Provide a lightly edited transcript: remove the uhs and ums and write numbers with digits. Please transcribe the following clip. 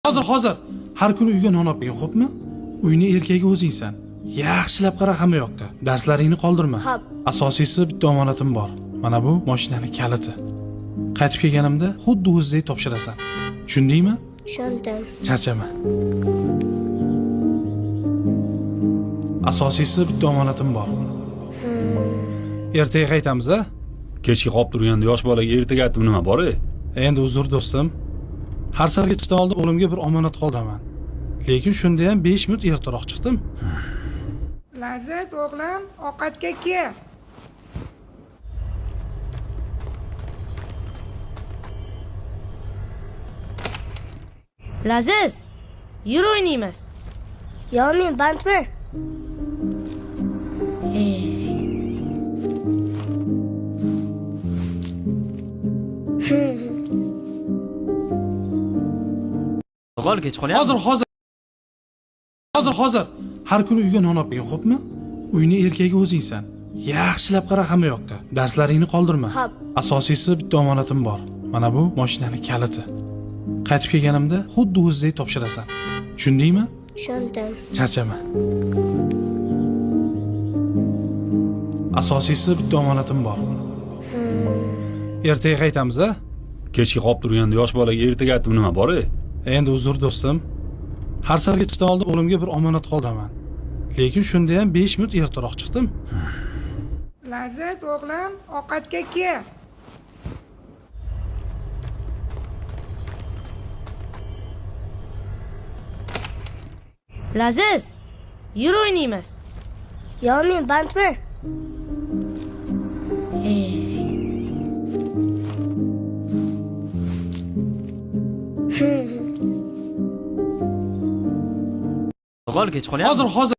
Hozir. Har kuni uyga non olib kelgin, xo'pmi? Uyni erkagi o'zingsan. Yaxshilab qara hamma yoqqa. Darslaringni qoldirma. Xo'p. Asosiysi bitta omonatim bor. Mana bu mashinani kaliti. Qaytib kelganimda xuddi o'zidek topshirasan. Tushundingmi? Tushundim. Charchama. Asosiysi bitta omonatim bor. Ertaga qaytamiz, a? Kechga qolib turganda yosh bolaga ertaga aytib nima bor-ey? Endi uzr do'stim. Har safar ketishdan oldin o'limga bir omonat qoldiraman. Lekin shunda ham 5 minut ertaroq chiqdim. Laziz o'g'lim, ovqatga kel. Laziz, yur o'ynaymiz. Yo'q, bandman. G'ol kech qolyapmiz. Hozir. Har kuni uyga non olib kelgin, xo'pmi? Uyni erkagi o'zingsan. Yaxshilab qara hamma yoqqa. Darslaringni qoldirma. Xo'p. Asosiysi bitta omonatim bor. Mana bu mashinani kaliti. Qaytib kelganimda xuddi o'zidek topshirasan. Tushundingmi? Tushundim. Charchama. Asosiysi bitta omonatim bor. Ertaga qaytamiz, a? Kechga qolib turganda yosh bolaga ertaga aytib nima bor-ey? Endi uzr do'stim. Har safar ketishdan oldin o'limga bir omonat qoldiraman. Lekin shunda ham 5 minut ertaroq chiqdim. Laziz o'g'lim, ovqatga kel. Laziz, yur o'ynaymiz. Yo'q, bandman. G'ol kech qolyapmiz. Hozir.